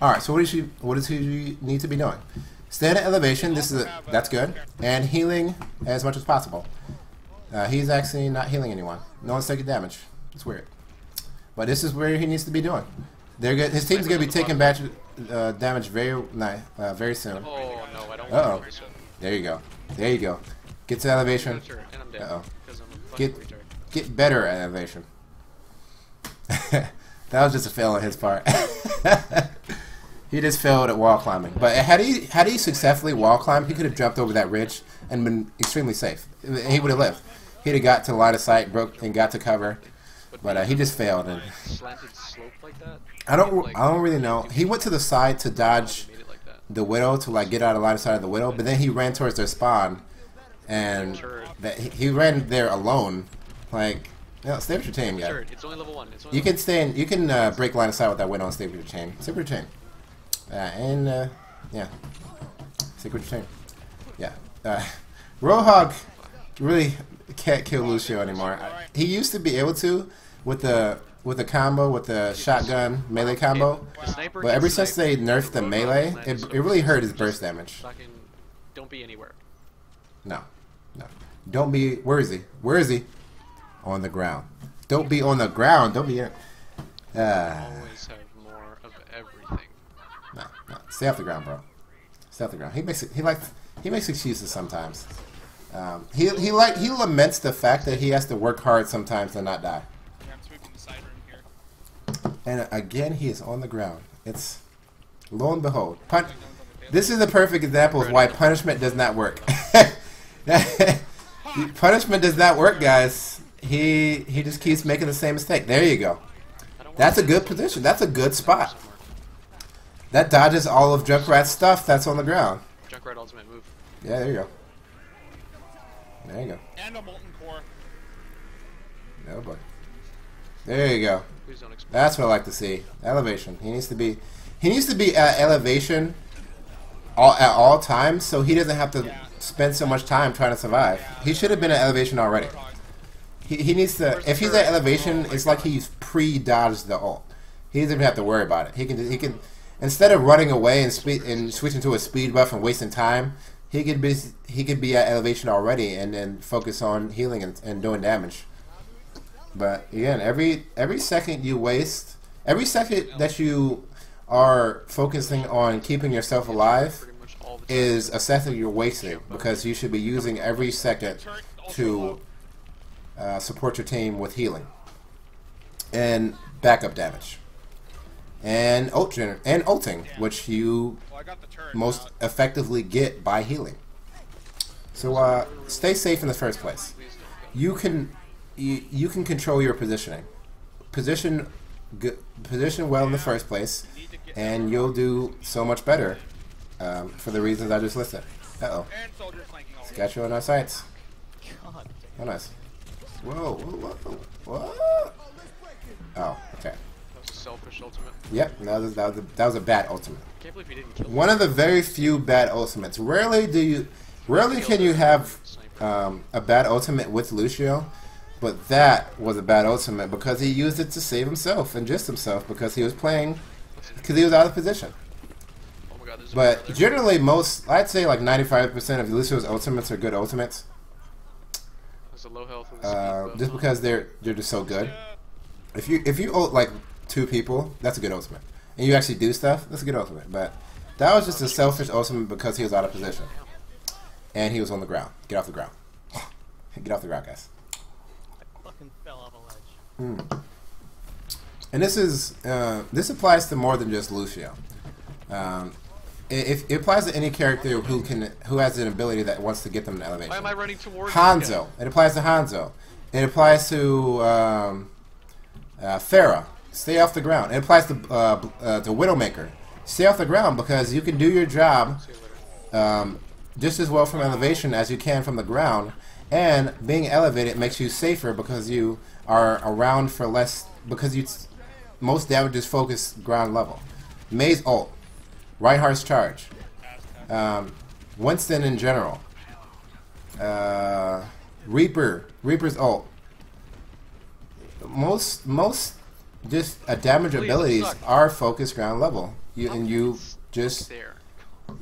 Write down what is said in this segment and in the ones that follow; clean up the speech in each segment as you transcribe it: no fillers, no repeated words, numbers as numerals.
All right. So what does he need to be doing? Stand at elevation. That's good. And healing as much as possible. He's actually not healing anyone. No one's taking damage. It's weird. But this is where he needs to be doing. They're good. His team's gonna be taking damage very soon. Oh no, I don't Uh-oh. want to. There you go. There you go. Get to elevation. Uh-oh. Get better at elevation. That was just a fail on his part. He just failed at wall climbing. But had he successfully wall climbed, he could have jumped over that ridge and been extremely safe. He would have lived. He'd have got to line of sight, broke and got to cover. But he just failed. And Slanted slope like that? I don't really know. He went to the side to dodge the Widow to like get out of line of sight of the Widow, but then he ran towards their spawn, and he ran there alone. Like, stay with your team, guys. It's only level 1. You can break line of sight with that Widow and stay with your team. Stay with your team. Yeah, stick with your team. Yeah. Roadhog really can't kill Lucio anymore. He used to be able to with the combo, with the shotgun melee combo, but ever since they nerfed the melee, it really hurt his burst damage. Don't be anywhere. No. Don't be. Where is he? Where is he? On the ground. Don't be on the ground. Don't be. Always have more of everything. No. Stay off the ground, bro. Stay off the ground. He makes excuses sometimes. He laments the fact that he has to work hard sometimes to not die. And again, he is on the ground. It's lo and behold. This is the perfect example of why punishment does not work. Punishment does not work, guys. He just keeps making the same mistake. There you go. That's a good position. That's a good spot. That dodges all of Junkrat's stuff that's on the ground. Junkrat ultimate move. Yeah, there you go. There you go. And a molten core. No, boy. There you go. That's what I like to see. Elevation. He needs to be at elevation at all times, so he doesn't have to spend so much time trying to survive. He should have been at elevation already. He needs to. If he's at elevation, it's like he's pre-dodged the ult. He doesn't even have to worry about it. He can instead of running away and switching to a speed buff and wasting time, he could be at elevation already and then focus on healing and doing damage. But again, every second you waste, every second that you are focusing on keeping yourself alive is a second you're wasting, because you should be using every second to support your team with healing and backup damage and ulting, which you most effectively get by healing. So stay safe in the first place. You can control your positioning. Position well in the first place, and you'll do so much better for the reasons I just listed. Uh-oh. Got you on our sights. Oh, nice. Whoa. Oh, okay. That was a selfish ultimate. Yep, that was a bad ultimate. Can't believe he didn't kill One of the very few bad ultimates. Rarely can you have a bad ultimate with Lucio. But that was a bad ultimate because he used it to save himself and just himself because he was out of position. Oh my God, but generally, I'd say like 95% of Lucio's ultimates are good ultimates. There's a low health just because they're just so good. If you ult like 2 people, that's a good ultimate. And you actually do stuff, that's a good ultimate. But that was just a selfish ultimate because he was out of position. And he was on the ground. Get off the ground. Get off the ground, guys. Fell off a ledge. And this applies to more than just Lucio. It applies to any character who has an ability that wants to get them to elevation. Why am I running towards Hanzo? It applies to Hanzo. It applies to Pharah. Stay off the ground. It applies to Widowmaker. Stay off the ground because you can do your job just as well from elevation as you can from the ground. And being elevated makes you safer because you are around for less, because most damage is focused ground level. Mei's ult, Reinhardt's charge, Winston in general, Reaper's ult. Most just damage abilities are focused ground level. you just there.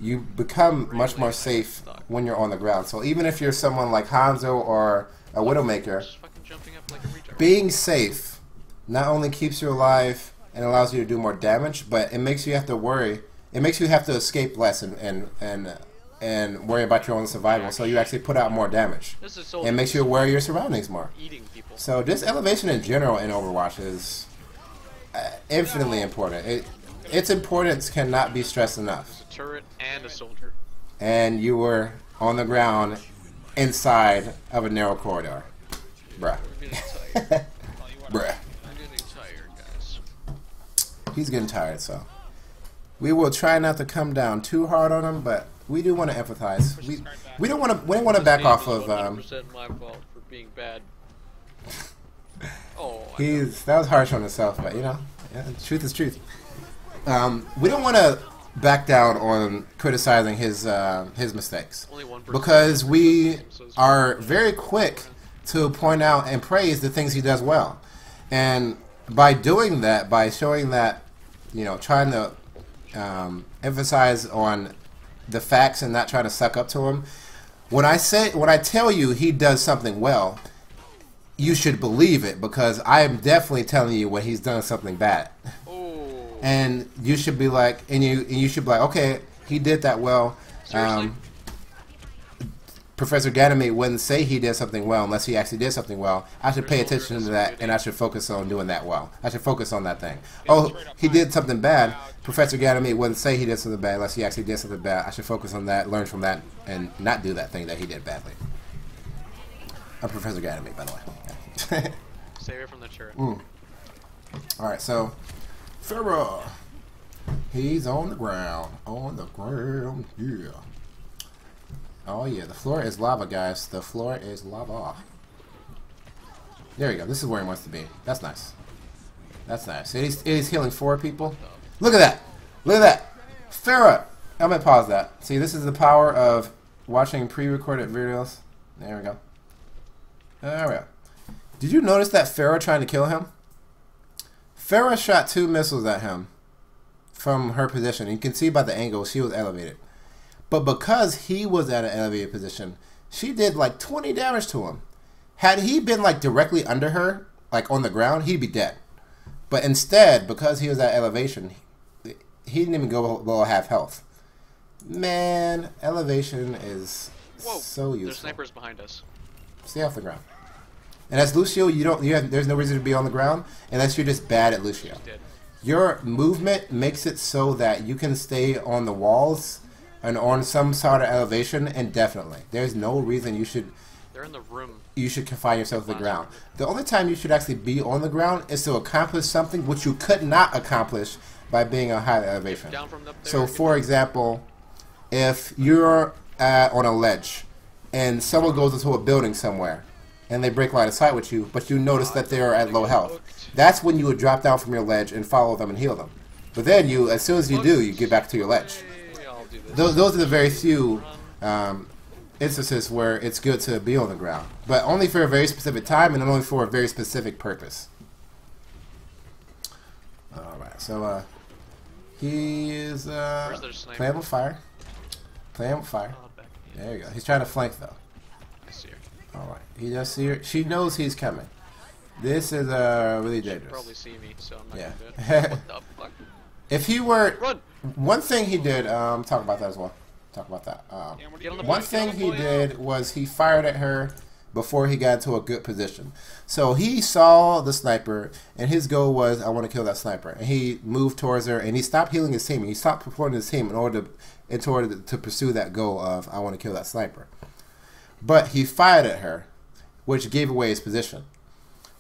you become much more safe when you're on the ground. So even if you're someone like Hanzo or a Widowmaker, Just fucking jumping up like a retard. being safe not only keeps you alive and allows you to do more damage, but it makes you have to worry. It makes you have to escape less and worry about your own survival. So you actually put out more damage. This is It makes you aware of your surroundings more. eating people. So just elevation in general in Overwatch is infinitely important. Its importance cannot be stressed enough. It's a turret and a soldier. And you were on the ground inside of a narrow corridor. Bruh. We're getting tired. Bruh. I'm getting tired, guys. He's getting tired, so we will try not to come down too hard on him, but we do want to empathize. We don't want to back off of 100% my fault for being bad. Oh, that was harsh on himself, but you know, yeah, truth is truth. We don't want to back down on criticizing his mistakes, only one person because we are very quick to point out and praise the things he does well, and by doing that, by showing that, you know, trying to emphasize on the facts and not trying to suck up to him. When I tell you he does something well, you should believe it, because I am definitely telling you when he's done something bad. Oh. And you should be like, you should be like, okay, he did that well. Seriously? ProfessorGanymede wouldn't say he did something well unless he actually did something well. I should pay attention to that, and I should focus on doing that well. I should focus on that thing. Oh, he did something bad. ProfessorGanymede wouldn't say he did something bad unless he actually did something bad. I should focus on that, learn from that, and not do that thing that he did badly. I'm ProfessorGanymede, by the way. Stay away from the turret. Alright, so Farah. He's on the ground. On the ground, yeah. Oh yeah, the floor is lava, guys. The floor is lava. There you go. This is where he wants to be. That's nice. That's nice. He's healing 4 people. Look at that. Look at that. Farah. I'm going to pause that. See, this is the power of watching pre-recorded videos. There we go. There we go. Did you notice that Farah trying to kill him? Farah shot 2 missiles at him from her position. You can see by the angle she was elevated. But because he was at an elevated position, she did like 20 damage to him. Had he been like directly under her, like on the ground, he'd be dead. But instead, because he was at elevation, he didn't even go below half health. Man, elevation is so useful. There's snipers behind us. Stay off the ground. And as Lucio, there's no reason to be on the ground unless you're just bad at Lucio. Your movement makes it so that you can stay on the walls and on some sort of elevation indefinitely. There's no reason you should. They're in the room. You should confine yourself to the ground. The only time you should actually be on the ground is to accomplish something which you could not accomplish by being on high elevation. Down from up there, so, for example, if you're on a ledge and someone goes into a building somewhere and they break line of sight with you, but you notice that they're at low health, that's when you would drop down from your ledge and follow them and heal them. But then as soon as you do, you get back to your ledge. Those are the very few instances where it's good to be on the ground, but only for a very specific time and only for a very specific purpose. Alright, so he is playing with fire. Playing with fire. There you go. He's trying to flank though. I see her. Alright, he does see her. She knows he's coming. This is really dangerous. She'll probably see me, so I'm not Yeah. gonna do it. What the fuck? If he were... Run! One thing he did, talk about that as well. Talk about that. One thing he did was he fired at her before he got to a good position. So he saw the sniper, and his goal was, I want to kill that sniper. And he moved towards her, and he stopped healing his team. He stopped supporting his team in order to pursue that goal of, I want to kill that sniper. But he fired at her, which gave away his position.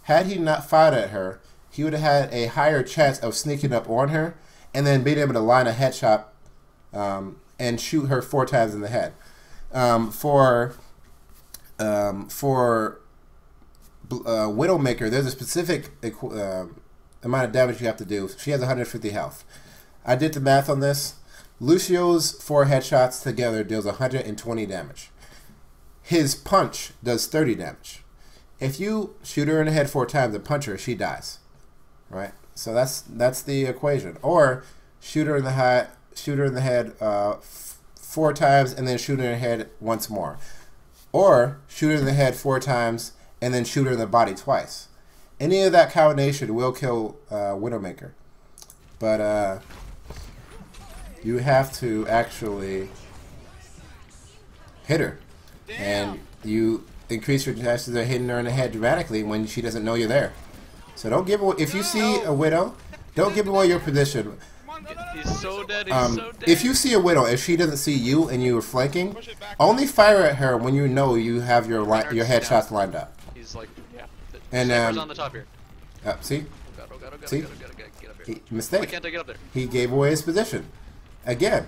Had he not fired at her, he would have had a higher chance of sneaking up on her and then being able to line a headshot and shoot her 4 times in the head. For Widowmaker, there's a specific amount of damage you have to do. She has 150 health. I did the math on this. Lucio's 4 headshots together deals 120 damage. His punch does 30 damage. If you shoot her in the head 4 times and punch her, she dies. Right? So that's the equation. Or shoot her in the head 4 times, and then shoot her in the head once more. Or shoot her in the head 4 times, and then shoot her in the body twice. Any of that combination will kill Widowmaker. But you have to actually hit her. And you increase your chances of hitting her in the head dramatically when she doesn't know you're there. So don't give away, if you see a Widow, don't give away your position. He's so dead, he's so dead. If you see a Widow, if she doesn't see you and you are flanking, only fire at her when you know you have your headshots lined up. He's like, yeah. And Sniper's on the top here. See? Oh god, See? get up here. Mistake. Why can't I get up there? He gave away his position. Again,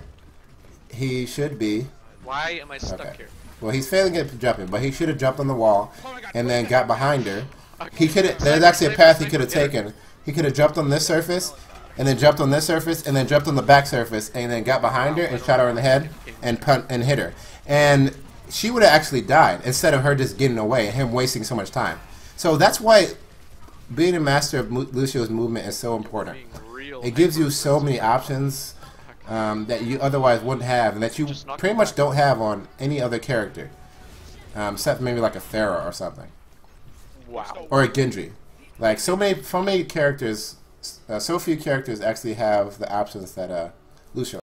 he should be. Why am I stuck here? Well, he's failing at jumping, but he should have jumped on the wall and then got behind her. He could. There's actually a path he could have taken. He could have jumped on this surface, and then jumped on this surface, and then jumped on the back surface, and then got behind her and shot her in the head and hit her. And she would have actually died instead of her just getting away and him wasting so much time. So that's why being a master of Lucio's movement is so important. It gives you so many options that you otherwise wouldn't have, and that you pretty much don't have on any other character, except maybe like a Thera or something. Wow. Or a Gendry. Like so many characters, so few characters actually have the options that Lucio